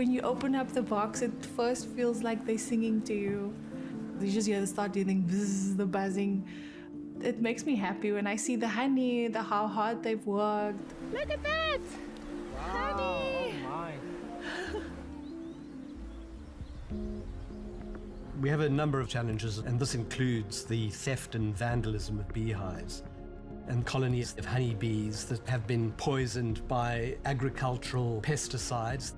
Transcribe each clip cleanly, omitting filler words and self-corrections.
When you open up the box, it first feels like they're singing to you. You just hear the start doing bzzz, the buzzing. It makes me happy when I see the honey, how hard they've worked. Look at that! Wow, Honey! oh my. We have a number of challenges, and this includes the theft and vandalism of beehives and colonies of honeybees that have been poisoned by agricultural pesticides.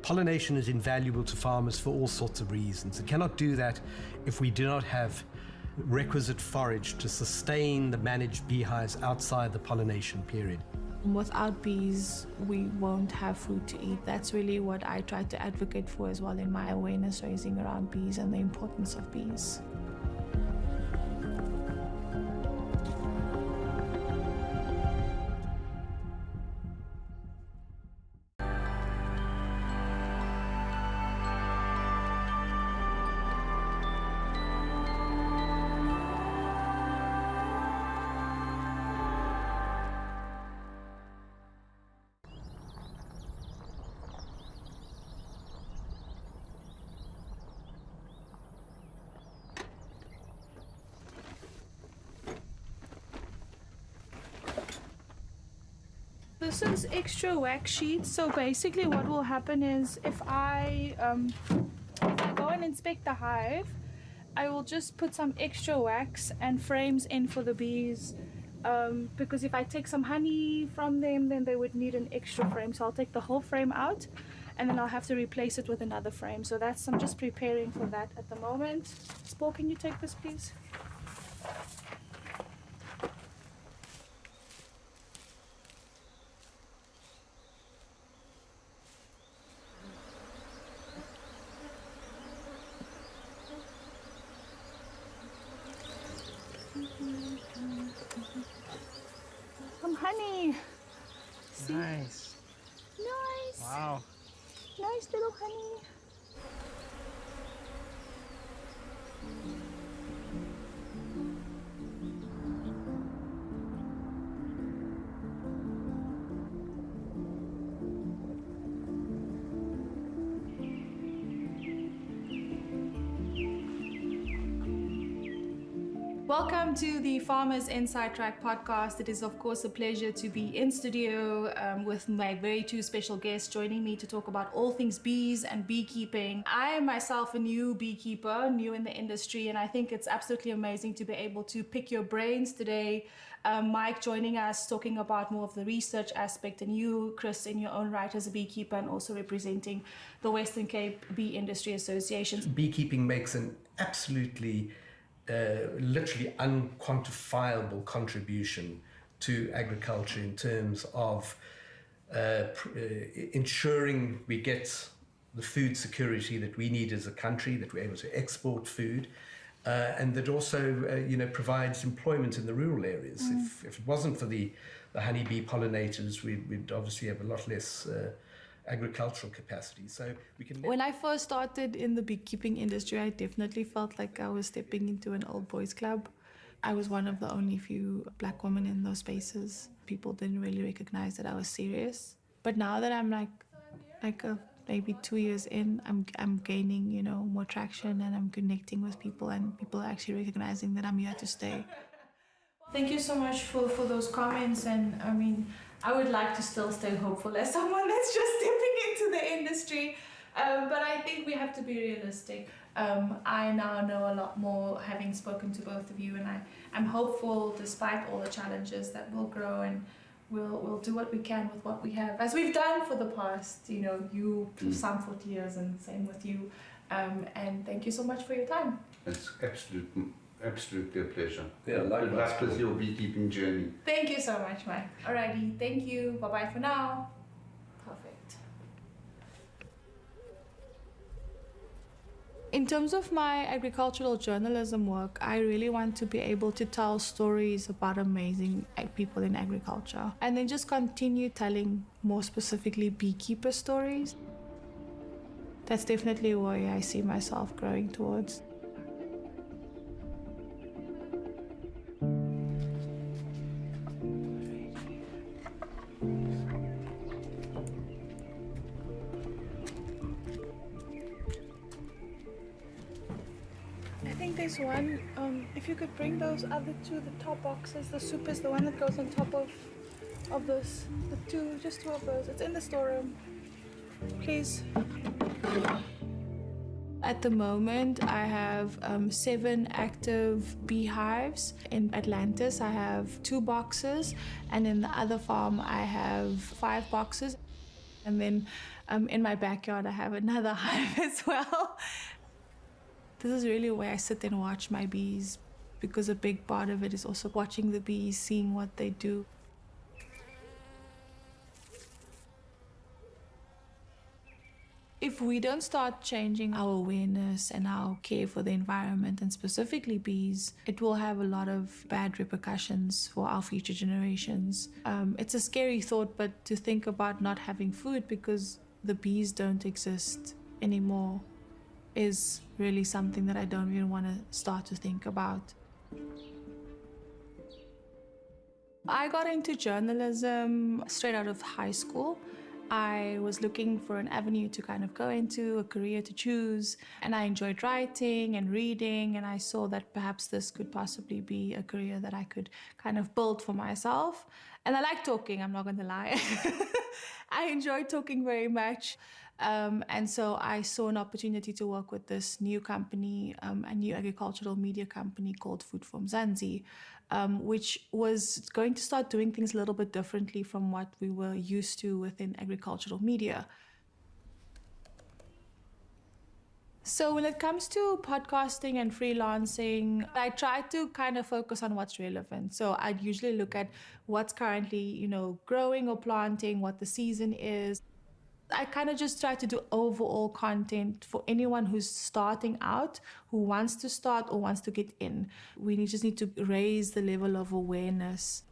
Pollination is invaluable to farmers for all sorts of reasons. It cannot do that if we do not have requisite forage to sustain the managed beehives outside the pollination period. Without bees, we won't have food to eat. That's really what I try to advocate for as well in my awareness raising around bees and the importance of bees. This is extra wax sheets. So basically what will happen is if I go and inspect the hive, I will just put some extra wax and frames in for the bees, because if I take some honey from them, then they would need an extra frame. So I'll take the whole frame out and then I'll have to replace it with another frame. So I'm just preparing for that at the moment. Spore, can you take this please? Some honey. See? Nice. Nice. Wow. Nice little honey. Welcome to the Farmers Inside Track podcast. It is, of course, a pleasure to be in studio with my very two special guests joining me to talk about all things bees and beekeeping. I am myself a new beekeeper, new in the industry, and I think it's absolutely amazing to be able to pick your brains today. Mike joining us, talking about more of the research aspect, and you, Chris, in your own right as a beekeeper and also representing the Western Cape Bee Industry Association. Beekeeping makes an absolutely literally unquantifiable contribution to agriculture in terms of ensuring we get the food security that we need as a country, that we're able to export food, and that also provides employment in the rural areas. If it wasn't for the honeybee pollinators, we'd obviously have a lot less agricultural capacity. So we can. When I first started in the beekeeping industry, I definitely felt like I was stepping into an old boys club. I was one of the only few black women in those spaces. People didn't really recognize that I was serious. But now that I'm maybe 2 years in, I'm gaining, more traction, and I'm connecting with people, and people are actually recognizing that I'm here to stay. Thank you so much for those comments, and I would like to still stay hopeful as someone that's just stepping into the industry, but I think we have to be realistic. I now know a lot more having spoken to both of you, and I'm hopeful despite all the challenges that we'll grow and we'll do what we can with what we have, as we've done for the past, some 40 years, and same with you. And thank you so much for your time. It's absolutely a pleasure. Yeah, likewise. Good luck with your beekeeping journey. Thank you so much, Mike. Alrighty, thank you. Bye-bye for now. Perfect. In terms of my agricultural journalism work, I really want to be able to tell stories about amazing people in agriculture, and then just continue telling more specifically beekeeper stories. That's definitely where I see myself growing towards. there's one, if you could bring those other two, the top boxes, the soup is the one that goes on top of this, just two of those. It's in the storeroom, please. At the moment, I have 7 active beehives. In Atlantis, I have 2 boxes, and in the other farm, I have 5 boxes. And then in my backyard, I have another hive as well. This is really where I sit and watch my bees, because a big part of it is also watching the bees, seeing what they do. If we don't start changing our awareness and our care for the environment, and specifically bees, it will have a lot of bad repercussions for our future generations. It's a scary thought, but to think about not having food because the bees don't exist anymore is really something that I don't even want to start to think about. I got into journalism straight out of high school. I was looking for an avenue to kind of go into, a career to choose, and I enjoyed writing and reading, and I saw that perhaps this could possibly be a career that I could kind of build for myself. And I like talking, I'm not going to lie. I enjoy talking very much. And so I saw an opportunity to work with this new company, a new agricultural media company called Food from Zanzi, which was going to start doing things a little bit differently from what we were used to within agricultural media. So when it comes to podcasting and freelancing, I try to kind of focus on what's relevant. So I'd usually look at what's currently, growing or planting, what the season is. I kind of just try to do overall content for anyone who's starting out, who wants to start or wants to get in. We just need to raise the level of awareness.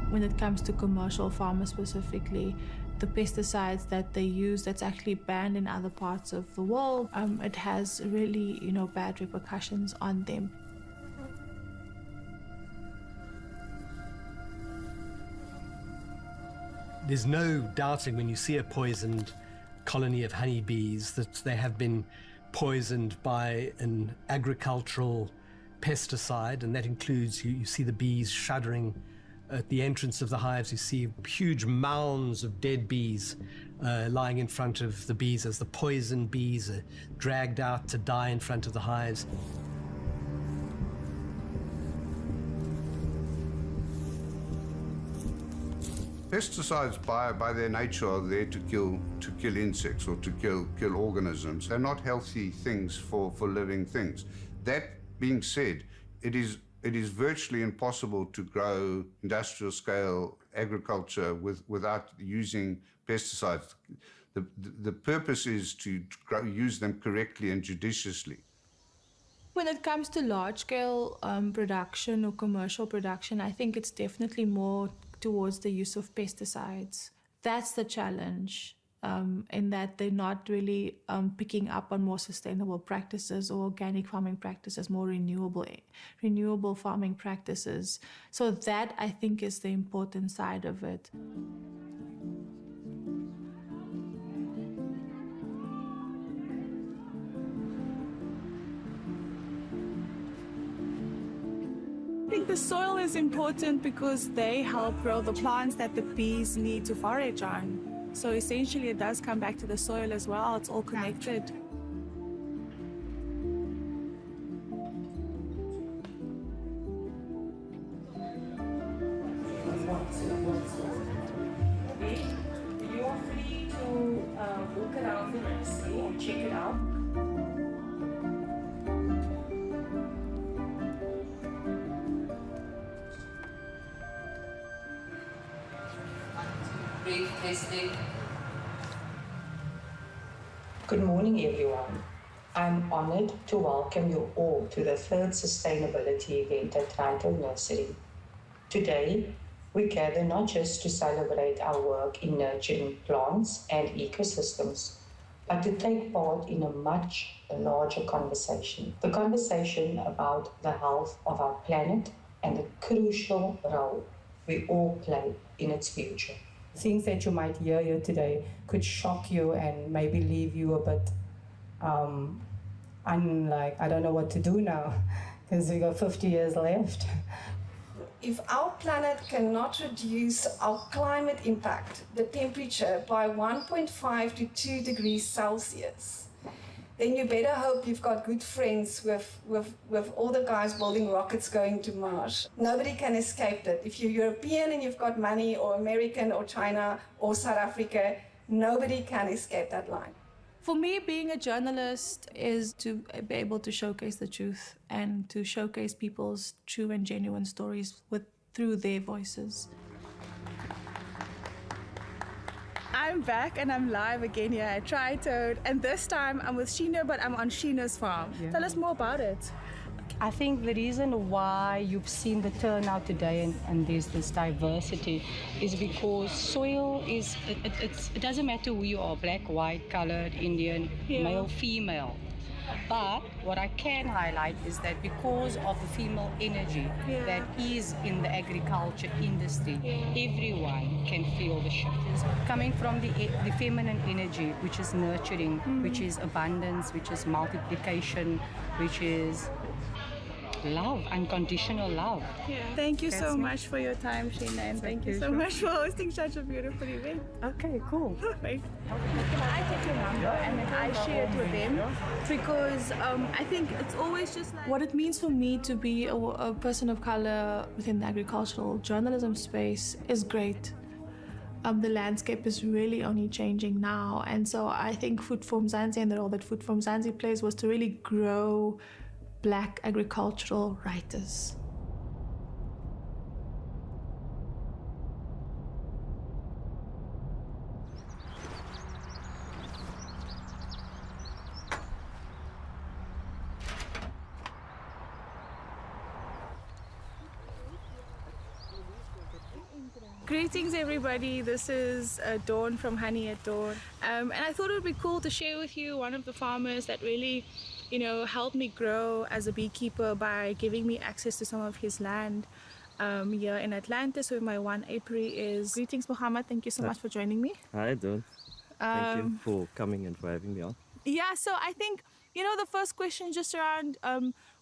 When it comes to commercial farmers specifically, the pesticides that they use that's actually banned in other parts of the world, it has really, bad repercussions on them. There's no doubting when you see a poisoned colony of honeybees that they have been poisoned by an agricultural pesticide, and that includes, you see the bees shuddering at the entrance of the hives. You see huge mounds of dead bees lying in front of the bees as the poisoned bees are dragged out to die in front of the hives. Pesticides, by their nature, are there to kill insects or to kill organisms. They're not healthy things for living things. That being said, it is virtually impossible to grow industrial-scale agriculture without using pesticides. The purpose is to use them correctly and judiciously. When it comes to large-scale production or commercial production, I think it's definitely more towards the use of pesticides. That's the challenge. In that they're not really picking up on more sustainable practices or organic farming practices, more renewable farming practices. So that, I think, is the important side of it. I think the soil is important because they help grow the plants that the bees need to forage on. So essentially it does come back to the soil as well. It's all connected. You're free to walk around the nursery and check it out. Testing. Good morning, everyone. I'm honored to welcome you all to the third sustainability event at Toronto Nursery. Today, we gather not just to celebrate our work in nurturing plants and ecosystems, but to take part in a much larger conversation. The conversation about the health of our planet and the crucial role we all play in its future. Things that you might hear here today could shock you and maybe leave you a bit, I don't know what to do now, because we got 50 years left. If our planet cannot reduce our climate impact, the temperature, by 1.5 to 2 degrees Celsius, then you better hope you've got good friends with all the guys building rockets going to Mars. Nobody can escape it. If you're European and you've got money, or American or China or South Africa, nobody can escape that line. For me, being a journalist is to be able to showcase the truth and to showcase people's true and genuine stories through their voices. I'm back and I'm live again here at Tri-Toad, and this time I'm with Sheena, but I'm on Sheena's farm. Yeah. Tell us more about it. I think the reason why you've seen the turnout today and there's this diversity is because soil is, it doesn't matter who you are, black, white, colored, Indian, male, female. But what I can highlight is that because of the female energy that is in the agriculture industry, everyone can feel the shift. Coming from the feminine energy, which is nurturing, which is abundance, which is multiplication, which is love, unconditional love. Thank you so much for your time, Sheena, and thank you so much for hosting such a beautiful event. Okay, cool. Perfect. Can I take your number and then I share it with them? Because I think it's always just like what it means for me to be a person of color within the agricultural journalism space is great. The landscape is really only changing now, and so I think Food for Mzansi and the role that Food for Mzansi plays was to really grow Black agricultural writers. Greetings everybody, this is Dawn from Honey at Dawn, and I thought it would be cool to share with you one of the farmers that really helped me grow as a beekeeper by giving me access to some of his land here in Atlantis, where my one apiary is. Greetings, Muhammad. Thank you so much for joining me. Hi, Dawn. Thank you for coming and for having me on. Yeah, so I think, the first question just around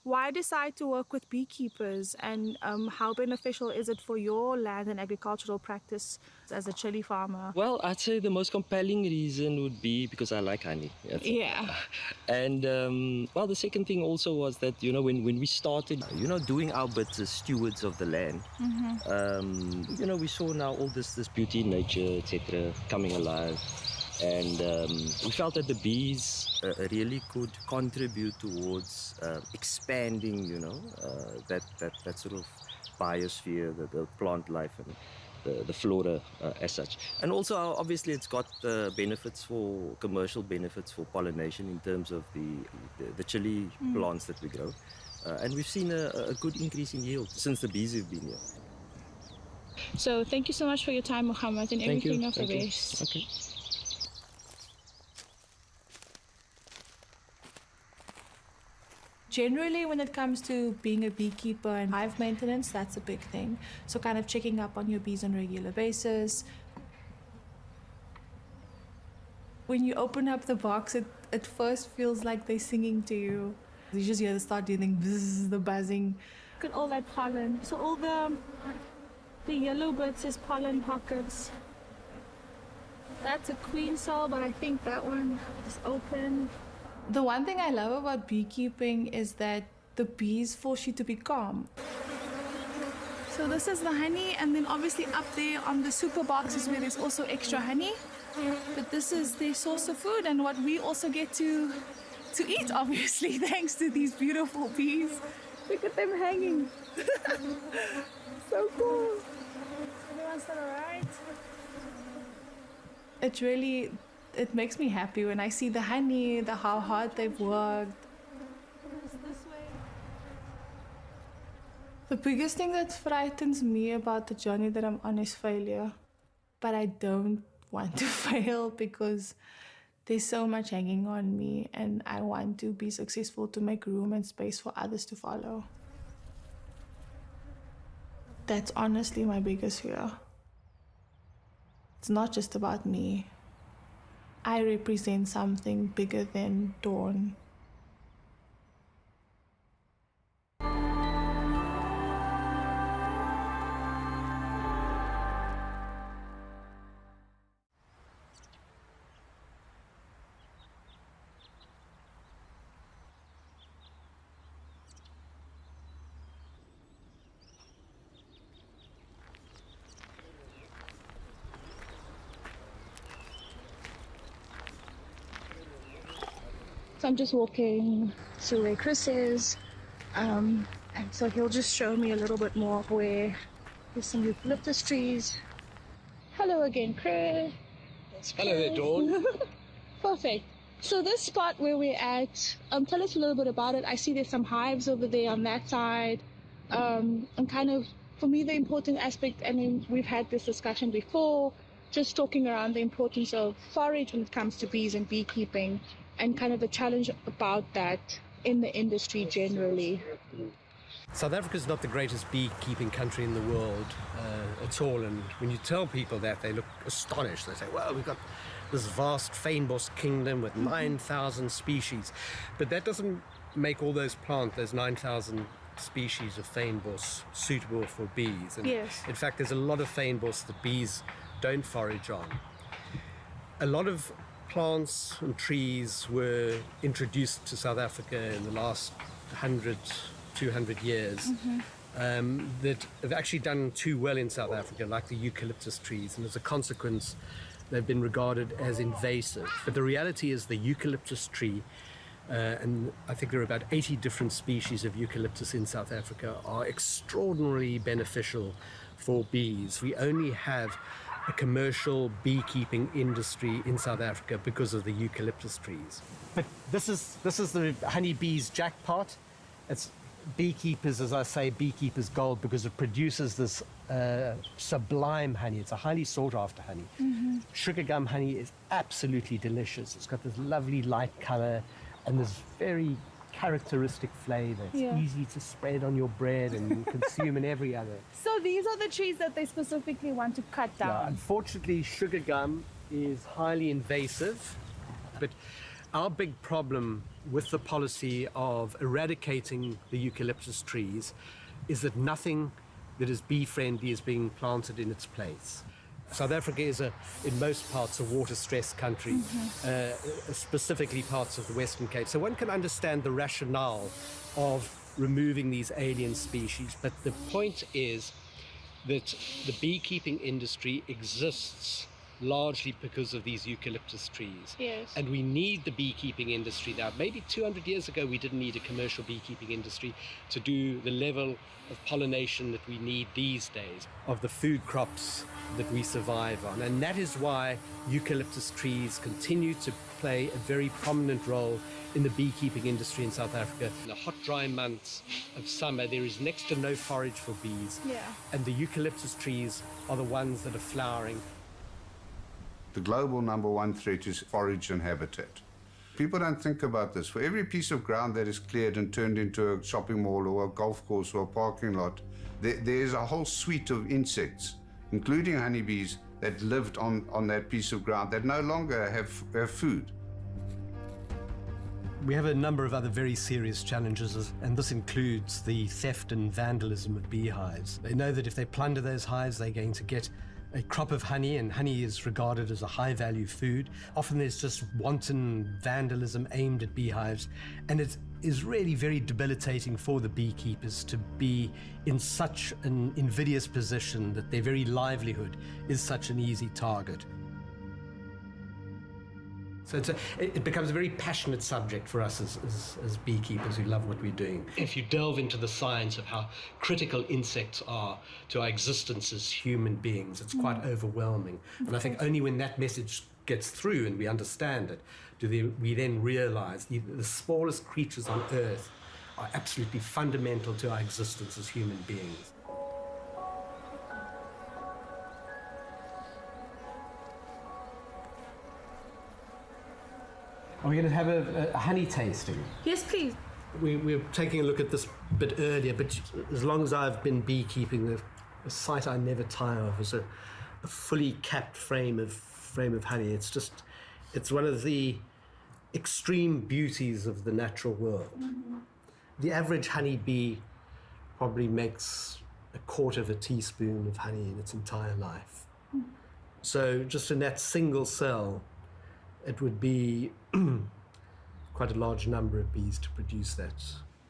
why decide to work with beekeepers, and how beneficial is it for your land and agricultural practice as a chili farmer? Well, I'd say the most compelling reason would be because I like honey. And well, the second thing also was that, when we started, doing our bits as stewards of the land, we saw now all this beauty in nature, etc., coming alive. And we felt that the bees really could contribute towards expanding, that sort of biosphere, the plant life and the flora as such. And also, obviously, it's got commercial benefits for pollination in terms of the chili plants that we grow. And we've seen a good increase in yield since the bees have been here. So thank you so much for your time, Muhammad, and everything of the best. Okay. Generally, when it comes to being a beekeeper and hive maintenance, that's a big thing. So kind of checking up on your bees on a regular basis. When you open up the box, it at first feels like they're singing to you. You just hear the start doing bzzz, the buzzing. Look at all that pollen. So all the yellow bits is pollen pockets. That's a queen cell, but I think that one is open. The one thing I love about beekeeping is that the bees force you to be calm. So this is the honey, and then obviously up there on the super boxes where there's also extra honey. But this is their source of food and what we also get to eat, obviously, thanks to these beautiful bees. Look at them hanging. So cool. Everyone's still alright? It makes me happy when I see the honey, how hard they've worked. This way. The biggest thing that frightens me about the journey that I'm on is failure. But I don't want to fail because There's so much hanging on me, and I want to be successful to make room and space for others to follow. That's honestly my biggest fear. It's not just about me. I represent something bigger than Dawn. So I'm just walking to where Chris is, and so he'll just show me a little bit more of where there's some eucalyptus trees. Hello again, Chris. Hello there, Dawn. Perfect. So this spot where we're at, tell us a little bit about it. I see there's some hives over there on that side. And kind of, for me, the important aspect, I mean, we've had this discussion before, just talking around the importance of forage when it comes to bees and beekeeping, and kind of the challenge about that in the industry generally. South Africa is not the greatest beekeeping country in the world at all, and when you tell people that, they look astonished. They say, well, we've got this vast fynbos kingdom with 9,000 species, but that doesn't make all those 9,000 species of fynbos suitable for bees. And Yes. in fact, there's a lot of fynbos that bees don't forage on. A lot of plants and trees were introduced to South Africa in the last 100, 200 years that have actually done too well in South Africa, like the eucalyptus trees, and as a consequence they've been regarded as invasive. But the reality is the eucalyptus tree, and I think there are about 80 different species of eucalyptus in South Africa, are extraordinarily beneficial for bees. We only have a commercial beekeeping industry in South Africa because of the eucalyptus trees. But this is the honeybee's jackpot. It's beekeepers, as I say, beekeepers gold, because it produces this sublime honey. It's a highly sought after honey. Sugar gum honey is absolutely delicious. It's got this lovely light color and this very characteristic flavor. It's easy to spread on your bread and consume in every other. So these are the trees that they specifically want to cut down. Yeah, unfortunately, sugar gum is highly invasive, but our big problem with the policy of eradicating the eucalyptus trees is that nothing that is bee-friendly is being planted in its place. South Africa is, in most parts, a water-stressed country, specifically parts of the Western Cape. So one can understand the rationale of removing these alien species, but the point is that the beekeeping industry exists largely because of these eucalyptus trees. Yes. And we need the beekeeping industry now. Maybe 200 years ago we didn't need a commercial beekeeping industry to do the level of pollination that we need these days, of the food crops that we survive on. And that is why eucalyptus trees continue to play a very prominent role in the beekeeping industry in South Africa. In the hot, dry months of summer, there is next to no forage for bees. And the eucalyptus trees are the ones that are flowering. The global #1 threat is forage and habitat. People don't think about this. For every piece of ground that is cleared and turned into a shopping mall or a golf course or a parking lot, there's a whole suite of insects, including honeybees, that lived on that piece of ground that no longer have food. We have a number of other very serious challenges, and this includes the theft and vandalism of beehives. They know that if they plunder those hives, they're going to get a crop of honey, and honey is regarded as a high-value food. Often there's just wanton vandalism aimed at beehives, and it is really very debilitating for the beekeepers to be in such an invidious position that their very livelihood is such an easy target. So it becomes a very passionate subject for us as beekeepers who love what we're doing. If you delve into the science of how critical insects are to our existence as human beings, it's quite overwhelming. And I think only when that message gets through and we understand it, we then realize the smallest creatures on Earth are absolutely fundamental to our existence as human beings. Are we going to have a honey tasting? Yes, please. We were taking a look at this bit earlier, but as long as I've been beekeeping, the sight I never tire of is a fully capped frame of honey. It's one of the extreme beauties of the natural world. Mm-hmm. The average honeybee probably makes a quarter of a teaspoon of honey in its entire life. Mm. So just in that single cell, it would be quite a large number of bees to produce that.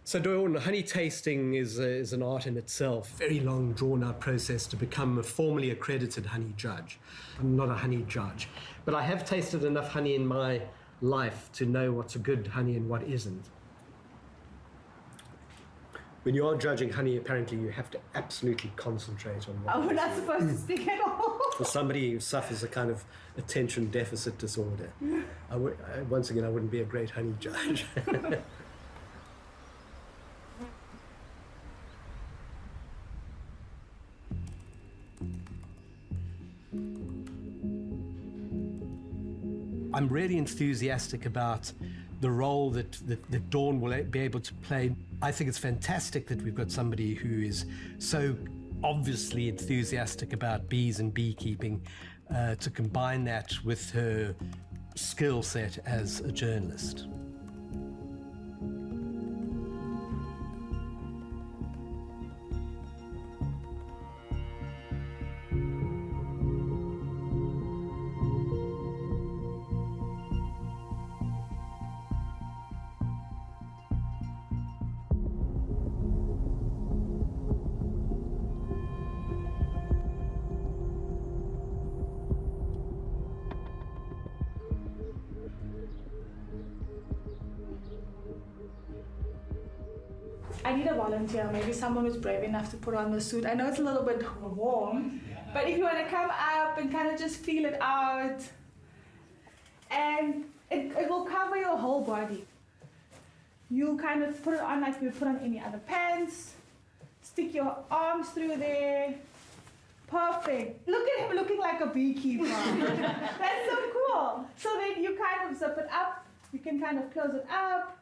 So Dawn, honey tasting is an art in itself, very long drawn-out process to become a formally accredited honey judge. I'm not a honey judge, but I have tasted enough honey in my life to know what's a good honey and what isn't. When you are judging honey, apparently you have to absolutely concentrate on what we're not supposed to speak at all. For somebody who suffers a kind of attention deficit disorder, once again, I wouldn't be a great honey judge. I'm really enthusiastic about the role that Dawn will be able to play. I think it's fantastic that we've got somebody who is so obviously enthusiastic about bees and beekeeping to combine that with her skill set as a journalist. I need a volunteer, maybe someone who's brave enough to put on the suit. I know it's a little bit warm, but if you want to come up and kind of just feel it out, and it will cover your whole body. You kind of put it on like you would put on any other pants, stick your arms through there. Perfect. Look at him looking like a beekeeper. That's so cool. So then you kind of zip it up, you can kind of close it up.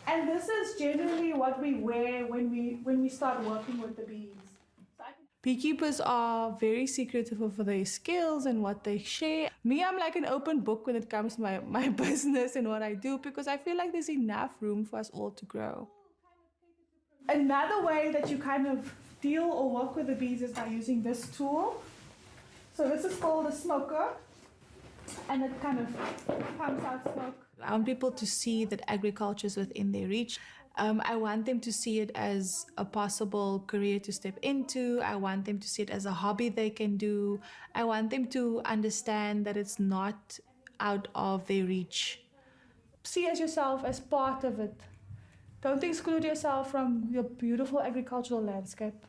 And this is generally what we wear when we start working with the bees. Beekeepers are very secretive of their skills and what they share. Me, I'm like an open book when it comes to my business and what I do, because I feel like there's enough room for us all to grow. Another way that you kind of deal or work with the bees is by using this tool. So this is called a smoker, and it kind of pumps out smoke. I want people to see that agriculture is within their reach. I want them to see it as a possible career to step into. I want them to see it as a hobby they can do. I want them to understand that it's not out of their reach. See yourself as part of it. Don't exclude yourself from your beautiful agricultural landscape.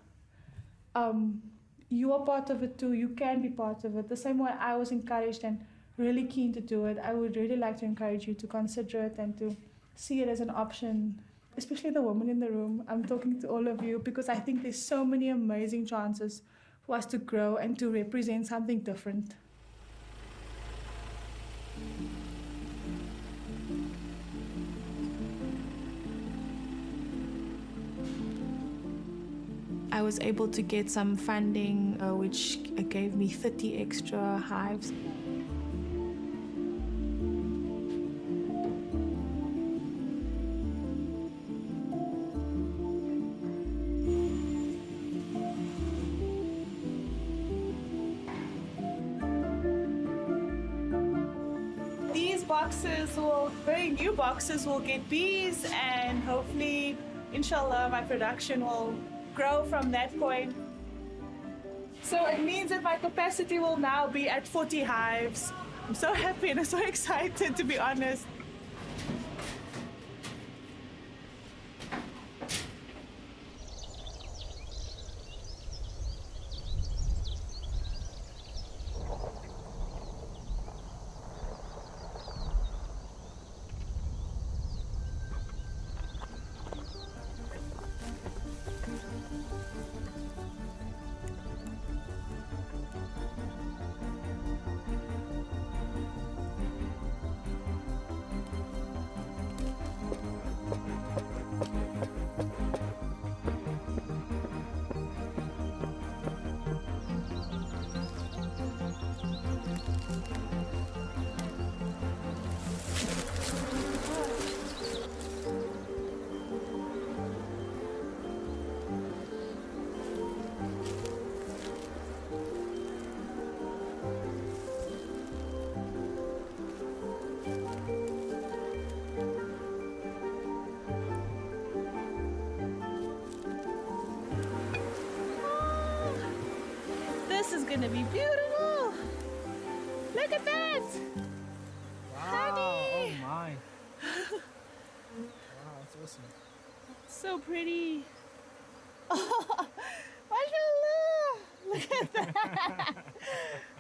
You are part of it too. You can be part of it. The same way I was encouraged and really keen to do it, I would really like to encourage you to consider it and to see it as an option, especially the women in the room. I'm talking to all of you because I think there's so many amazing chances for us to grow and to represent something different. I was able to get some funding which gave me 30 extra hives. Very new boxes will get bees, and hopefully, inshallah, my production will grow from that point. So it means that my capacity will now be at 40 hives. I'm so happy and I'm so excited, to be honest. This is gonna be beautiful. Look at that. Wow, Honey. oh my. Wow, that's awesome. So pretty. Oh, mashallah. Look at that.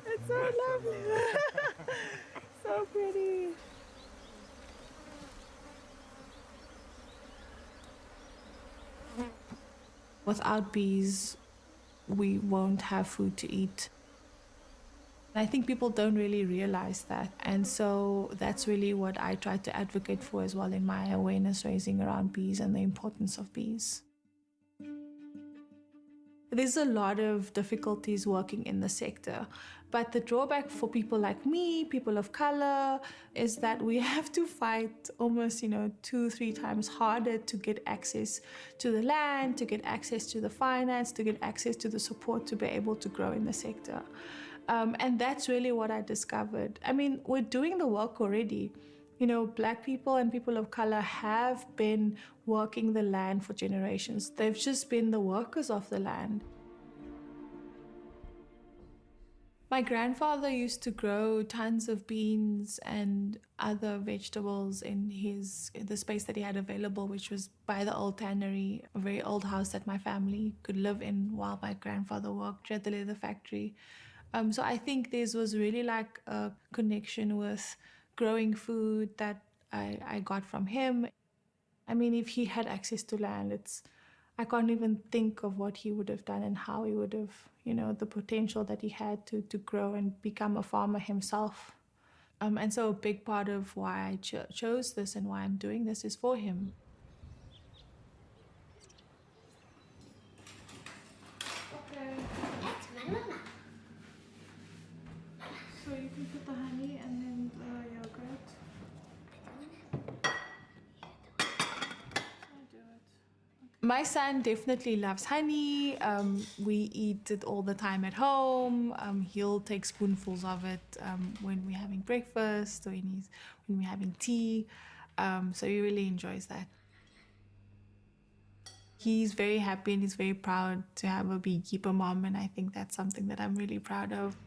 It's so lovely. So pretty. Without bees, we won't have food to eat. I think people don't really realize that. And so that's really what I try to advocate for as well in my awareness raising around bees and the importance of bees. There's a lot of difficulties working in the sector, but the drawback for people like me, people of color, is that we have to fight almost, 2-3 times harder to get access to the land, to get access to the finance, to get access to the support to be able to grow in the sector. And that's really what I discovered. I mean, we're doing the work already. Black people and people of color have been working the land for generations. They've just been the workers of the land. My grandfather used to grow tons of beans and other vegetables in the space that he had available, which was by the old tannery, a very old house that my family could live in while my grandfather worked at the leather factory. So I think this was really like a connection with growing food that I got from him. I mean, if he had access to land, I can't even think of what he would have done and how he would have, the potential that he had to grow and become a farmer himself. And so a big part of why I chose this and why I'm doing this is for him. Okay. So you can put the honey and then the yogurt. My son definitely loves honey. We eat it all the time at home. He'll take spoonfuls of it when we're having breakfast or when we're having tea. So he really enjoys that. He's very happy and he's very proud to have a beekeeper mom, and I think that's something that I'm really proud of.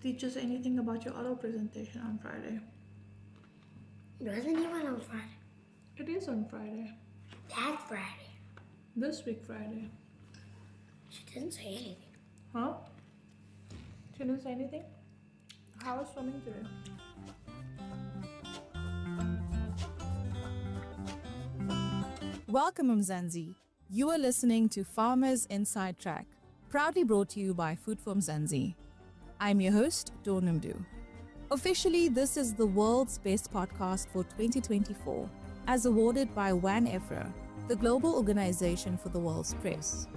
Teach us anything about your oral presentation on Friday. It wasn't even on Friday. It is on Friday. That Friday. This week Friday. She didn't say anything. Huh? She didn't say anything? How was swimming today? Welcome, Mzansi. You are listening to Farmers Inside Track, proudly brought to you by Food for Mzansi. I'm your host, Noemdoe. Officially, this is the world's best podcast for 2024, as awarded by WAN EFRA, the global organization for the world's press.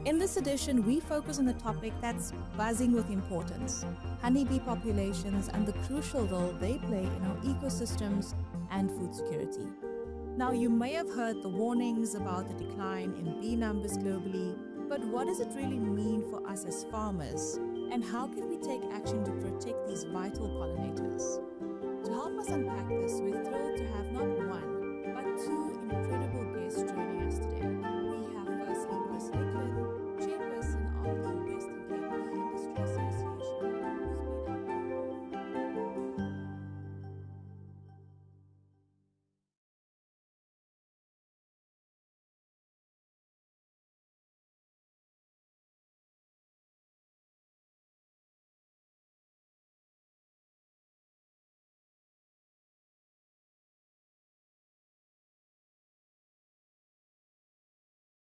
In this edition, we focus on a topic that's buzzing with importance: honeybee populations and the crucial role they play in our ecosystems and food security. Now, you may have heard the warnings about the decline in bee numbers globally, but what does it really mean for us as farmers? And how can we take action to protect these vital pollinators? To help us unpack this, we're thrilled to have not one, but two incredible